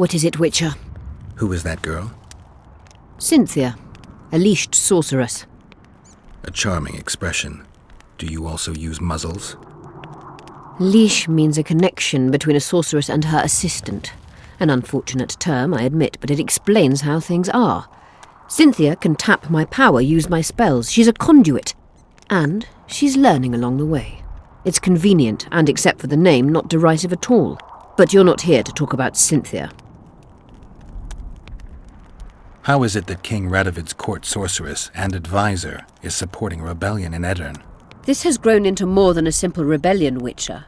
What is it, Witcher? Who is that girl? Cynthia, a leashed sorceress. A charming expression. Do you also use muzzles? Leash means a connection between a sorceress and her assistant. An unfortunate term, I admit, but it explains how things are. Cynthia can tap my power, use my spells. She's a conduit. And she's learning along the way. It's convenient, and except for the name, not derisive at all. But you're not here to talk about Cynthia. How is it that King Radovid's court sorceress and advisor is supporting a rebellion in Edirn? This has grown into more than a simple rebellion, Witcher.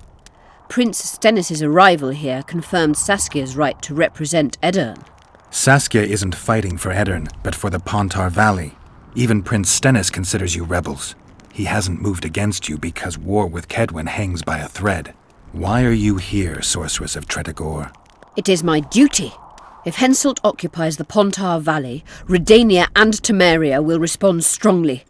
Prince Stennis' arrival here confirmed Saskia's right to represent Edirn. Saskia isn't fighting for Edirn, but for the Pontar Valley. Even Prince Stennis considers you rebels. He hasn't moved against you because war with Kedwen hangs by a thread. Why are you here, Sorceress of Tretogor? It is my duty. If Henselt occupies the Pontar Valley, Redania and Temeria will respond strongly.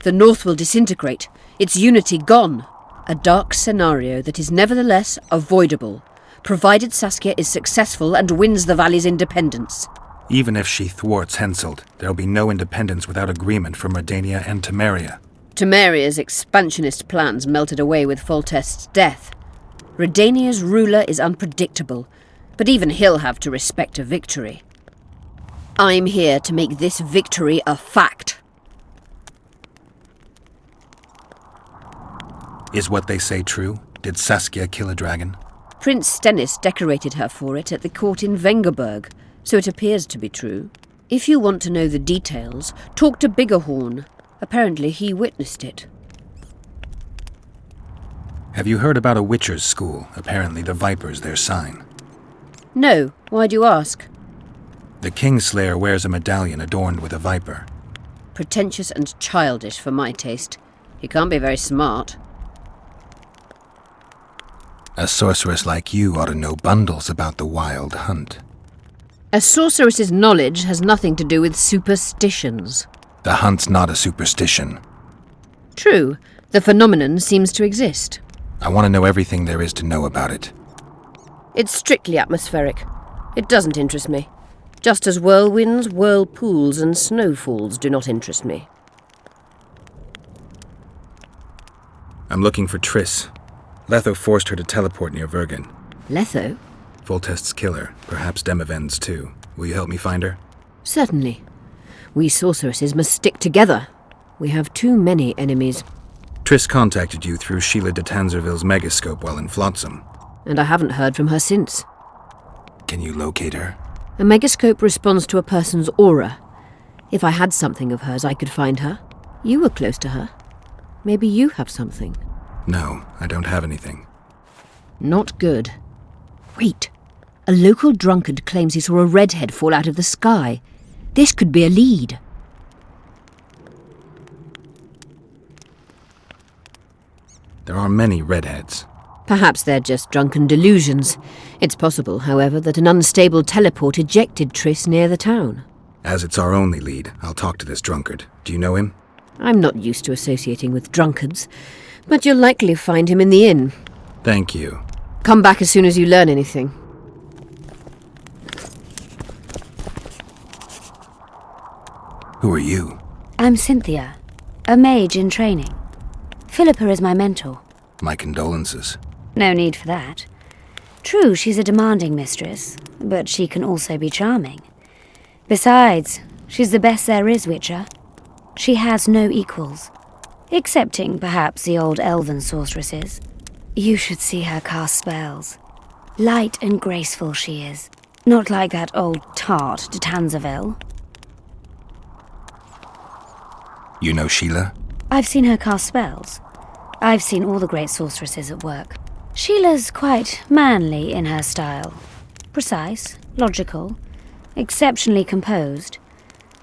The North will disintegrate, its unity gone. A dark scenario that is nevertheless avoidable, provided Saskia is successful and wins the Valley's independence. Even if she thwarts Henselt, there'll be no independence without agreement from Redania and Temeria. Temeria's expansionist plans melted away with Foltest's death. Redania's ruler is unpredictable, but even he'll have to respect a victory. I'm here to make this victory a fact. Is what they say true? Did Saskia kill a dragon? Prince Stennis decorated her for it at the court in Vengerberg, so it appears to be true. If you want to know the details, talk to Biggerhorn. Apparently he witnessed it. Have you heard about a Witcher's school? Apparently the Viper's their sign. No, why do you ask? The Kingslayer wears a medallion adorned with a viper. Pretentious and childish for my taste. He can't be very smart. A sorceress like you ought to know bundles about the wild hunt. A sorceress's knowledge has nothing to do with superstitions. The hunt's not a superstition. True, the phenomenon seems to exist. I want to know everything there is to know about it. It's strictly atmospheric. It doesn't interest me. Just as whirlwinds, whirlpools, and snowfalls do not interest me. I'm looking for Triss. Letho forced her to teleport near Vergen. Letho? Foltest's killer, perhaps Demavend's too. Will you help me find her? Certainly. We sorceresses must stick together. We have too many enemies. Triss contacted you through Sheila de Tanzerville's megascope while in Flotsam. And I haven't heard from her since. Can you locate her? A megascope responds to a person's aura. If I had something of hers, I could find her. You were close to her. Maybe you have something. No, I don't have anything. Not good. Wait. A local drunkard claims he saw a redhead fall out of the sky. This could be a lead. There are many redheads. Perhaps they're just drunken delusions. It's possible, however, that an unstable teleport ejected Triss near the town. As it's our only lead, I'll talk to this drunkard. Do you know him? I'm not used to associating with drunkards, but you'll likely find him in the inn. Thank you. Come back as soon as you learn anything. Who are you? I'm Cynthia, a mage in training. Philippa is my mentor. My condolences. No need for that. True, she's a demanding mistress, but she can also be charming. Besides, she's the best there is, Witcher. She has no equals, excepting perhaps the old elven sorceresses. You should see her cast spells. Light and graceful she is, not like that old tart de Tanzerville. You know Sheila? I've seen her cast spells. I've seen all the great sorceresses at work. Sheila's quite manly in her style. Precise, logical, exceptionally composed.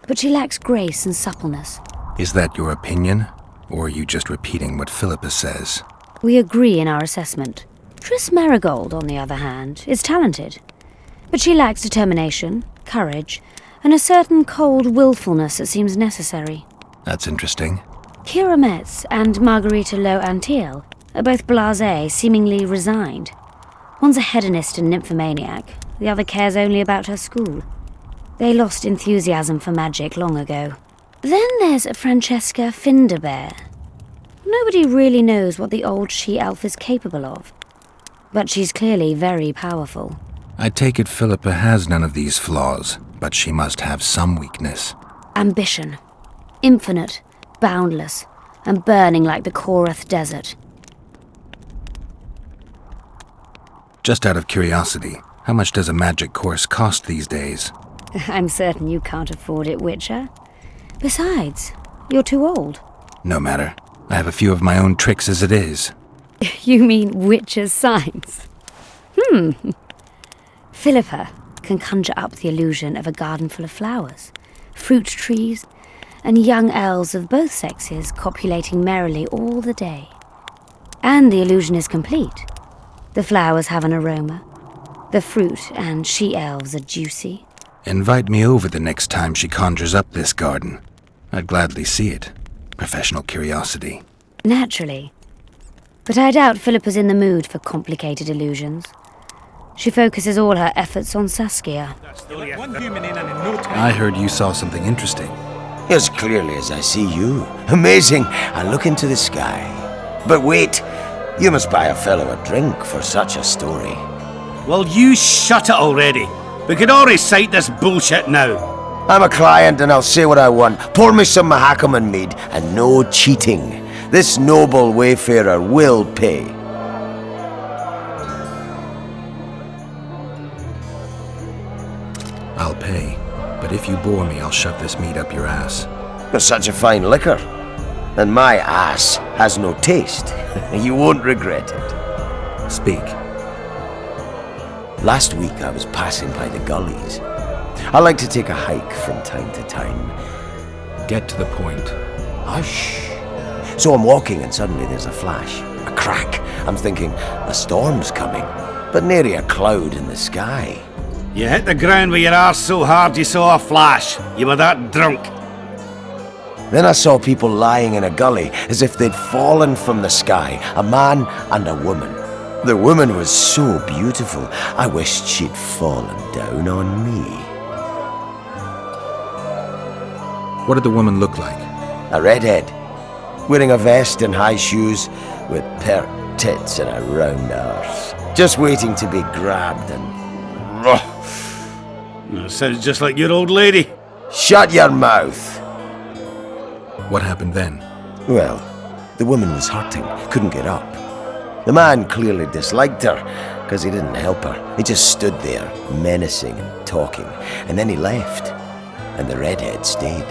But she lacks grace and suppleness. Is that your opinion? Or are you just repeating what Philippa says? We agree in our assessment. Triss Marigold, on the other hand, is talented. But she lacks determination, courage, and a certain cold willfulness that seems necessary. That's interesting. Kira Metz and Margarita Lowe Antiel are both blasé, seemingly resigned. One's a hedonist and nymphomaniac. the other cares only about her school. They lost enthusiasm for magic long ago. Then there's Francesca Finderbear. Nobody really knows what the old she-elf is capable of, but she's clearly very powerful. I take it Philippa has none of these flaws, but she must have some weakness. Ambition. Infinite, boundless, and burning like the Korath Desert. Just out of curiosity, how much does a magic course cost these days? I'm certain you can't afford it, Witcher. Besides, you're too old. No matter. I have a few of my own tricks as it is. You mean Witcher's signs? Philippa can conjure up the illusion of a garden full of flowers, fruit trees, and young elves of both sexes copulating merrily all the day. And the illusion is complete. The flowers have an aroma. The fruit and she-elves are juicy. Invite me over the next time she conjures up this garden. I'd gladly see it. Professional curiosity. Naturally. But I doubt Philippa's in the mood for complicated illusions. She focuses all her efforts on Saskia. I heard you saw something interesting. As clearly as I see you. Amazing. I look into the sky. But wait, you must buy a fellow a drink for such a story. Well, you shut it already. We can all recite this bullshit now. I'm a client and I'll say what I want. Pour me some Mahakaman mead and no cheating. This noble wayfarer will pay. I'll pay, but if you bore me, I'll shove this meat up your ass. You're such a fine liquor. And my ass has no taste. You won't regret it. Speak. Last week I was passing by the gullies. I like to take a hike from time to time. Get to the point. Hush. So I'm walking and suddenly there's a flash, a crack. I'm thinking, a storm's coming, but nary a cloud in the sky. You hit the ground with your arse so hard you saw a flash. You were that drunk. Then I saw people lying in a gully as if they'd fallen from the sky, a man and a woman. The woman was so beautiful, I wished she'd fallen down on me. What did the woman look like? A redhead, wearing a vest and high shoes, with pert tits and a round arse. Just waiting to be grabbed and... Sounds just like your old lady. Shut your mouth! What happened then? Well, the woman was hurting, couldn't get up. The man clearly disliked her, because he didn't help her. He just stood there, menacing and talking, and then he left. And the redhead stayed.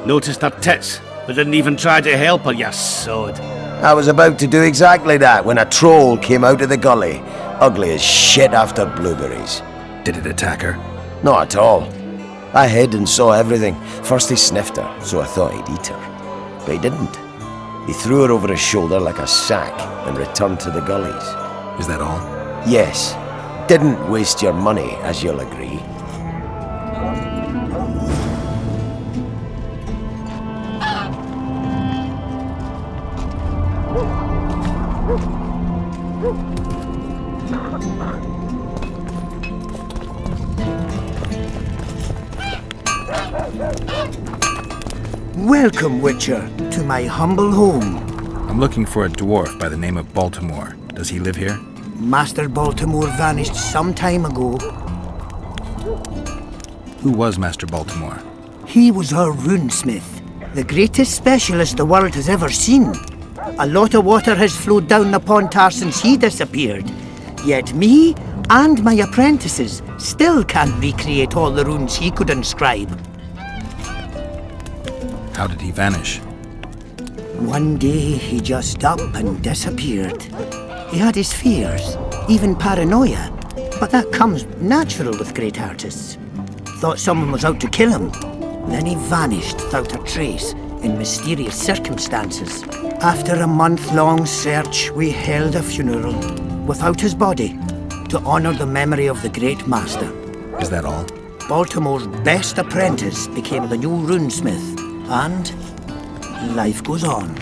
Noticed her tits, but didn't even try to help her, you sod. I was about to do exactly that when a troll came out of the gully, ugly as shit after blueberries. Did it attack her? Not at all. I hid and saw everything. First he sniffed her, so I thought he'd eat her. But he didn't. He threw her over his shoulder like a sack and returned to the gullies. Is that all? Yes. Didn't waste your money, as you'll agree. Welcome, Witcher, to my humble home. I'm looking for a dwarf by the name of Baltimore. Does he live here? Master Baltimore vanished some time ago. Who was Master Baltimore? He was our runesmith, the greatest specialist the world has ever seen. A lot of water has flowed down the Pontar since he disappeared. Yet me and my apprentices still can't recreate all the runes he could inscribe. How did he vanish? One day he just up and disappeared. He had his fears, even paranoia, but that comes natural with great artists. Thought someone was out to kill him. Then he vanished without a trace in mysterious circumstances. After a month-long search, we held a funeral without his body to honor the memory of the great master. Is that all? Baltimore's best apprentice became the new runesmith, and life goes on.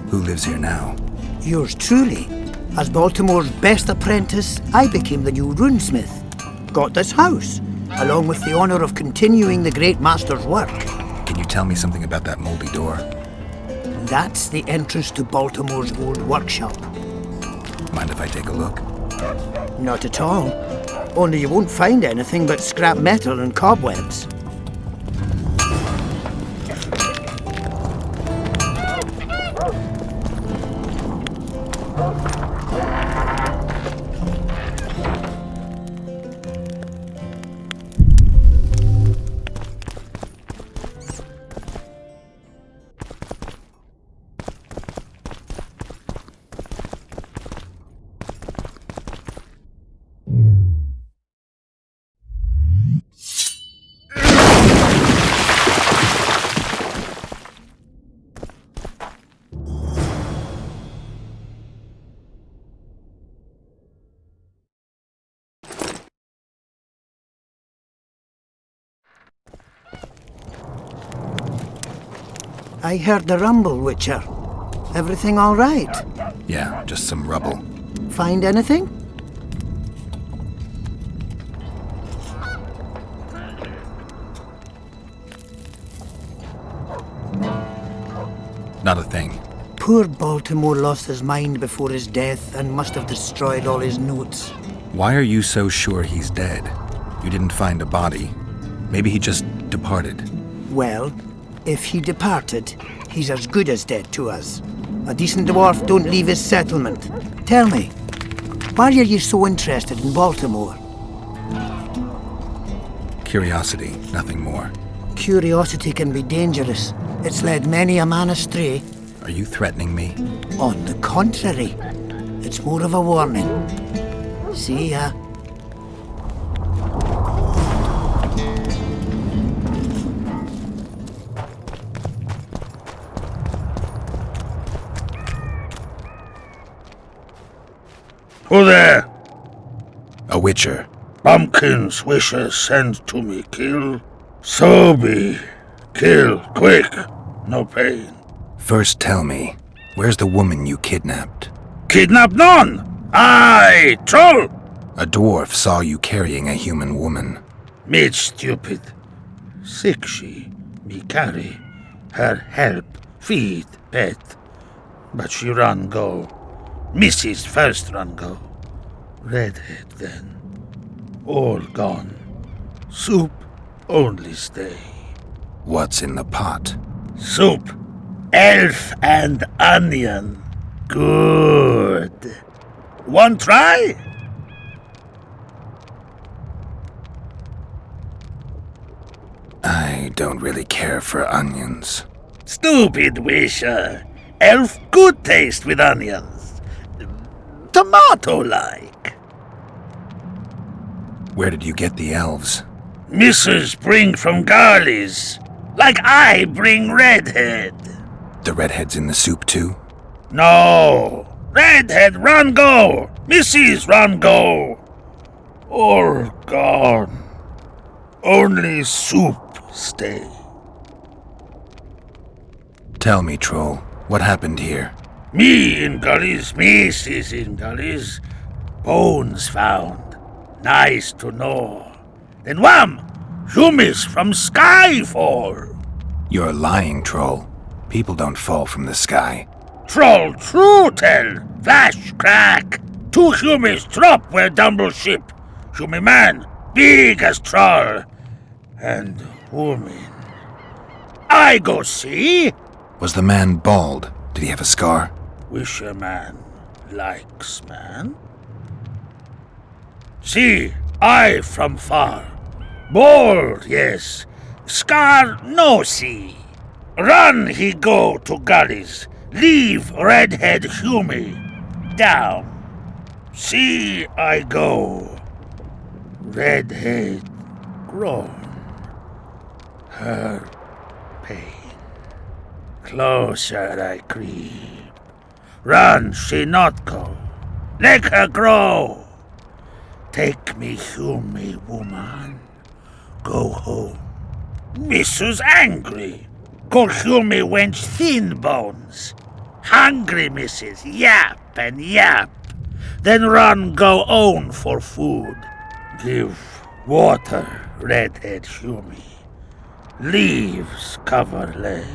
Who lives here now? Yours truly, As Baltimore's best apprentice, I became the new runesmith. Got this house, along with the honour of continuing the great master's work. Can you tell me something about that moldy door? That's the entrance to Baltimore's old workshop. Mind if I take a look? Not at all. Only you won't find anything but scrap metal and cobwebs. I heard the rumble, Witcher. Everything all right? Yeah, just some rubble. Find anything? Not a thing. Poor Baltimore lost his mind before his death and must have destroyed all his notes. Why are you so sure he's dead? You didn't find a body. Maybe he just departed. Well, if he departed, he's as good as dead to us. A decent dwarf don't leave his settlement. Tell me, why are you so interested in Baltimore? Curiosity, nothing more. Curiosity can be dangerous. It's led many a man astray. Are you threatening me? On the contrary, it's more of a warning. See ya. Who there? A witcher. Pumpkin's wishes send to me kill. So be. Kill, quick. No pain. First tell me, where's the woman you kidnapped? Kidnap none! Aye, troll! A dwarf saw you carrying a human woman. Mid stupid. Sick she, me carry. Her help, feed, pet. But she run go. Mrs. first run go. Redhead then. All gone. Soup only stay. What's in the pot? Soup. Elf and onion. Good. One try? I don't really care for onions. Stupid wisher. Elf good taste with onions. Tomato-like. Where did you get the elves? Mrs. bring from Garley's. Like I bring Redhead. The redhead's in the soup too? No. Redhead run go. Mrs. run go. All gone. Only soup stay. Tell me, troll, what happened here? Me in gullies, Mrs. in gullies. Bones found. Nice to know. Then wham! Humans from sky fall. You're lying, troll. People don't fall from the sky. Troll true tell. Flash crack. 2 humans drop where dumble ship. Human man, big as troll. And woman. I go see. Was the man bald? Did he have a scar? Wisher man likes man. See, I from far. Bald, yes. Scar no see. Run he go to gullies. Leave redhead Humy. Down. See I go. Redhead grown. Her pain. Closer I creep. Run she not go. Let her grow. Take me Humy woman. Go home. Mrs. angry. Call Humy wench thin bones. Hungry Mrs. Yap and yap. then run go own for food. Give water, redhead Humi. Leaves cover leg.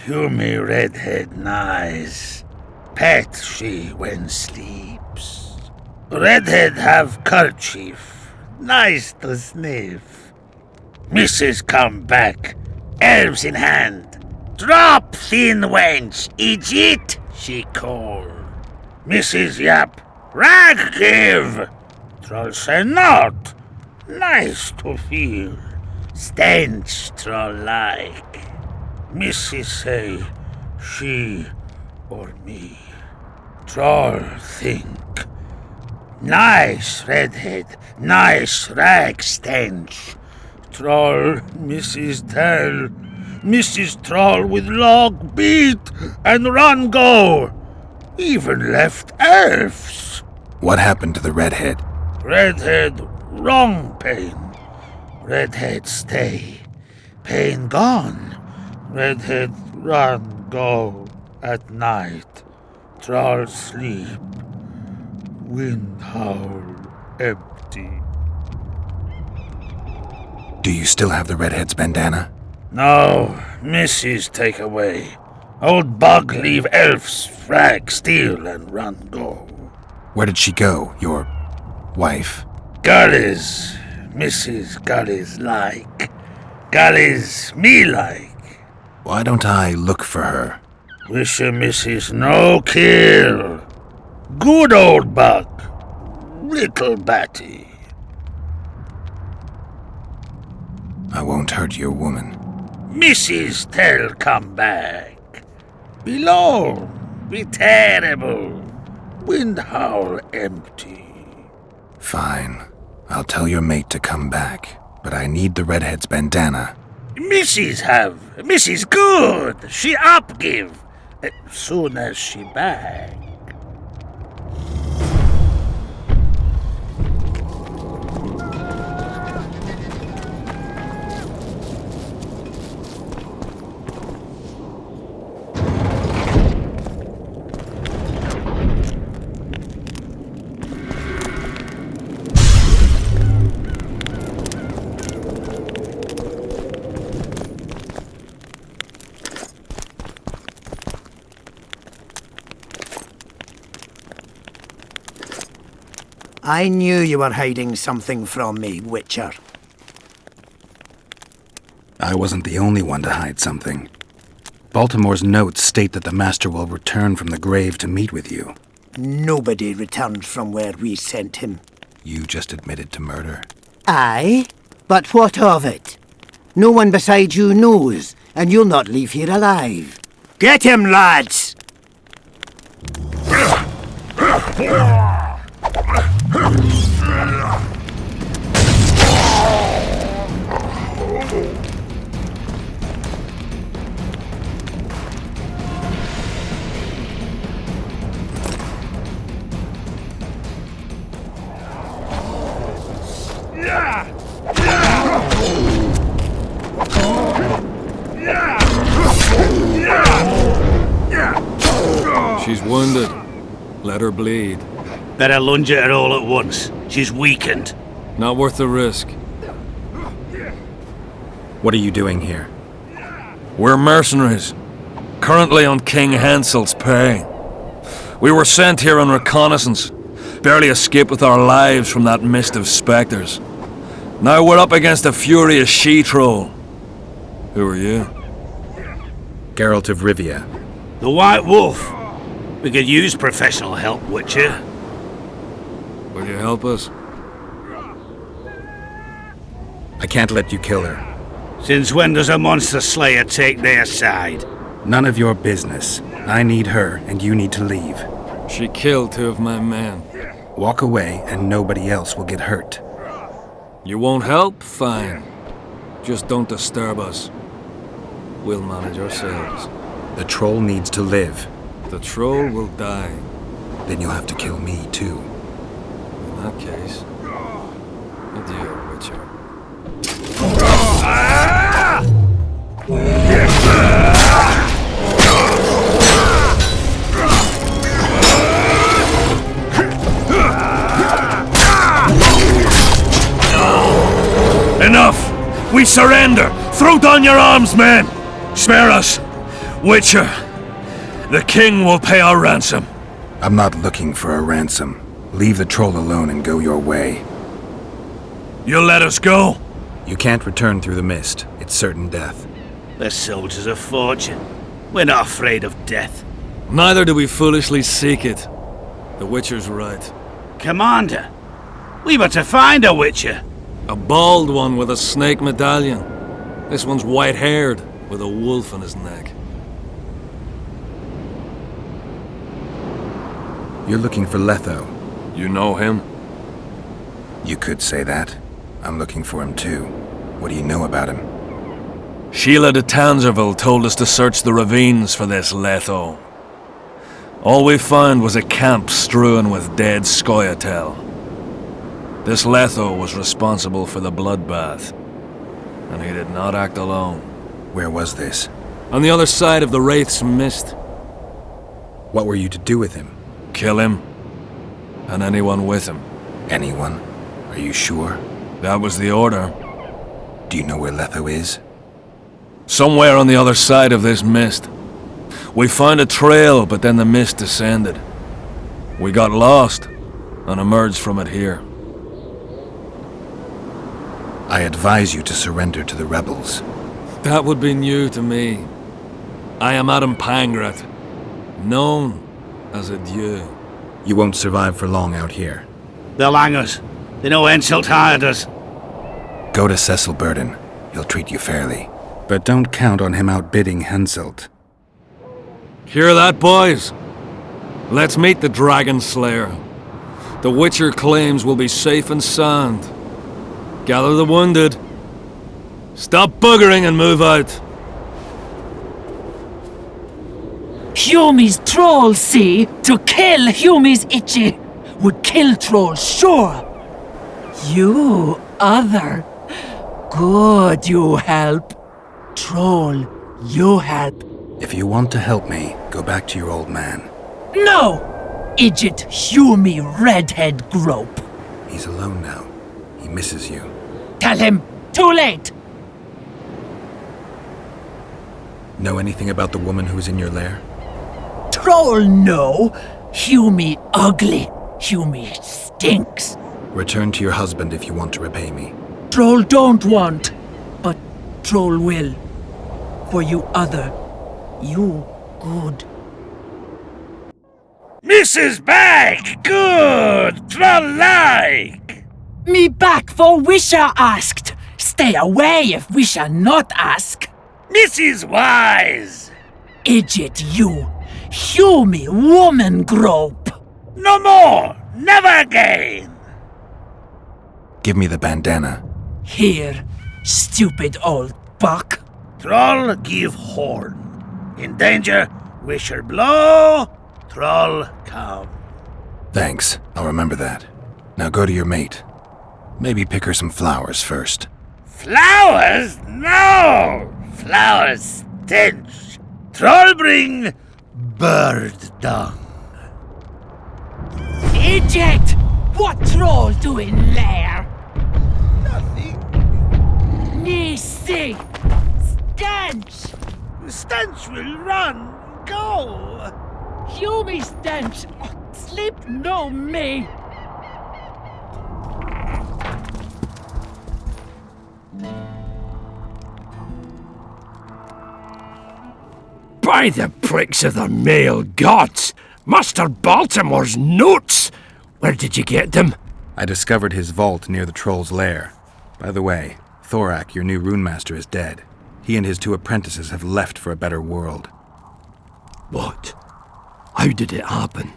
Humi redhead nice. Pet she when sleeps. Redhead have kerchief. Nice to sniff. Mrs. come back. Elves in hand. Drop thin wench. Idiot, she call. Mrs. Yap. Rag give. Troll say not. Nice to feel. Stench troll like. Mrs. say, she or me. Troll think. Nice redhead, nice rag stench. Troll, Mrs. tell. Mrs. Troll with log beat and run go. Even left elves. What happened to the redhead? Redhead wrong pain. Redhead stay. Pain gone. Redhead run go at night. Troll sleep. Wind howl empty. Do you still have the redhead's bandana? No, Mrs. take away. Old bug leave elves frag steal and run go. Where did she go, your wife? Gullies, Mrs. Gullies like. Gullies me like. Why don't I look for her? Wish a Mrs. no kill. Good old bug. Little batty. I won't hurt your woman. Mrs. tell come back. Be lone, be terrible. Wind howl empty. Fine. I'll tell your mate to come back, but I need the redhead's bandana. Mrs. have. Mrs. good. She up give. Soon as she back. I knew you were hiding something from me, Witcher. I wasn't the only one to hide something. Baltimore's notes state that the Master will return from the grave to meet with you. Nobody returned from where we sent him. You just admitted to murder. Aye, but what of it? No one beside you knows, and you'll not leave here alive. Get him, lads! She's wounded. Let her bleed. Better lunge at her all at once. She's weakened. Not worth the risk. What are you doing here? We're mercenaries. Currently on King Hansel's pay. We were sent here on reconnaissance. Barely escaped with our lives from that mist of spectres. Now we're up against a furious she-troll. Who are you? Geralt of Rivia. The White Wolf. We could use professional help, Witcher. Will you help us? I can't let you kill her. Since when does a monster slayer take their side? None of your business. I need her, and you need to leave. She killed 2 of my men. Walk away, and nobody else will get hurt. You won't help? Fine. Just don't disturb us. We'll manage ourselves. The troll needs to live. The troll will die. Then you'll have to kill me, too. In that case, adieu, Witcher. Surrender! Throw down your arms, men! Spare us! Witcher, the king will pay our ransom. I'm not looking for a ransom. Leave the troll alone and go your way. You'll let us go? You can't return through the mist. It's certain death. The soldiers of fortune. We're not afraid of death. Neither do we foolishly seek it. The Witcher's right. Commander, we were to find a Witcher. A bald one with a snake medallion. This one's white-haired, with a wolf on his neck. You're looking for Letho. You know him? You could say that. I'm looking for him too. What do you know about him? Sheila de Tanserville told us to search the ravines for this Letho. All we found was a camp strewn with dead Scoia'tael. This Letho was responsible for the bloodbath, and he did not act alone. Where was this? On the other side of the Wraith's mist. What were you to do with him? Kill him, and anyone with him. Anyone? Are you sure? That was the order. Do you know where Letho is? Somewhere on the other side of this mist. We found a trail, but then the mist descended. We got lost, and emerged from it here. I advise you to surrender to the rebels. That would be new to me. I am Adam Pangrat, known as a dieu. You won't survive for long out here. They'll hang us. They know Henselt hired us. Go to Cecil Burden. He'll treat you fairly. But don't count on him outbidding Henselt. Hear that, boys? Let's meet the Dragon Slayer. The Witcher claims we'll be safe and sound. Gather the wounded. Stop buggering and move out. Humi's trolls, see? To kill Humi's itchy would kill trolls, sure. You, other. Good, you help. Troll, you help. If you want to help me, go back to your old man. No! Idjit Humi redhead grope. He's alone now. He misses you. Tell him, too late! Know anything about the woman who's in your lair? Troll, no. Humi ugly. Humi stinks. Return to your husband if you want to repay me. Troll don't want, but Troll will. For you other, you good. Mrs. Bag! Good! Troll-like! Me back for Wisha asked. Stay away if Wisha not ask. Mrs. Wise! Idjit you. Humi woman grope. No more! Never again! Give me the bandana. Here, stupid old buck. Troll give horn. In danger, wisher blow, troll come. Thanks. I'll remember that. Now go to your mate. Maybe pick her some flowers first. Flowers? No! Flowers stench. Troll bring bird dung. Idjit! What troll doing there? Nothing. Me see. Stench! Stench will run. Go. Humi stench. Sleep no me. By the pricks of the male gods! Master Baltimore's notes! Where did you get them? I discovered his vault near the troll's lair. By the way, Thorak, your new runemaster, is dead. He and his 2 apprentices have left for a better world. What? How did it happen?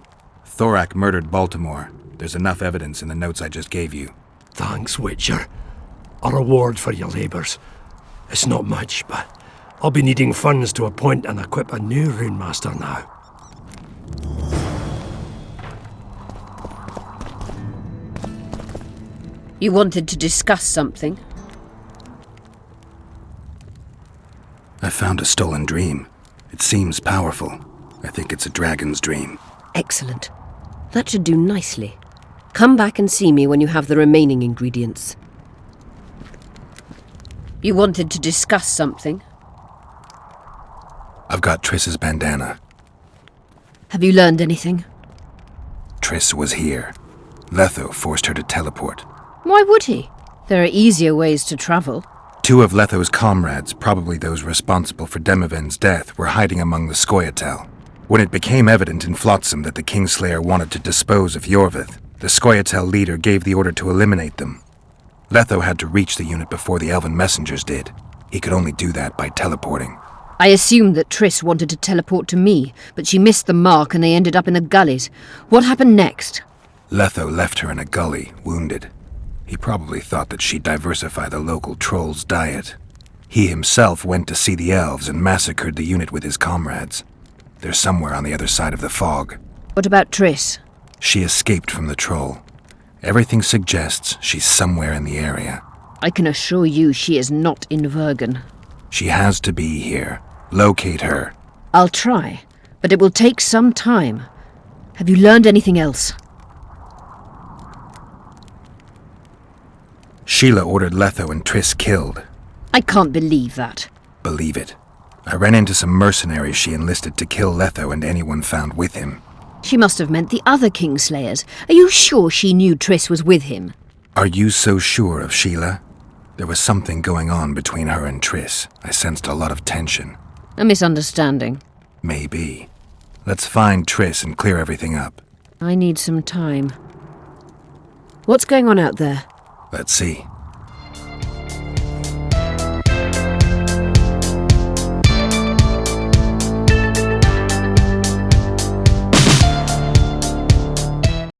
Thorak murdered Baltimore. There's enough evidence in the notes I just gave you. Thanks, Witcher. A reward for your labours. It's not much, but I'll be needing funds to appoint and equip a new runemaster now. You wanted to discuss something? I found a stolen dream. It seems powerful. I think it's a dragon's dream. Excellent. That should do nicely. Come back and see me when you have the remaining ingredients. You wanted to discuss something? I've got Triss's bandana. Have you learned anything? Triss was here. Letho forced her to teleport. Why would he? There are easier ways to travel. 2 of Letho's comrades, probably those responsible for Demoven's death, were hiding among the Scoia'tael. When it became evident in Flotsam that the Kingslayer wanted to dispose of Yörveth, the Scoia'tael leader gave the order to eliminate them. Letho had to reach the unit before the elven messengers did. He could only do that by teleporting. I assumed that Triss wanted to teleport to me, but she missed the mark and they ended up in the gullies. What happened next? Letho left her in a gully, wounded. He probably thought that she'd diversify the local trolls' diet. He himself went to see the elves and massacred the unit with his comrades. They're somewhere on the other side of the fog. What about Triss? She escaped from the troll. Everything suggests she's somewhere in the area. I can assure you she is not in Vergen. She has to be here. Locate her. I'll try, but it will take some time. Have you learned anything else? Sheila ordered Letho and Triss killed. I can't believe that. Believe it. I ran into some mercenaries she enlisted to kill Letho and anyone found with him. She must have meant the other Kingslayers. Are you sure she knew Triss was with him? Are you so sure of Sheila? There was something going on between her and Triss. I sensed a lot of tension. A misunderstanding. Maybe. Let's find Triss and clear everything up. I need some time. What's going on out there? Let's see.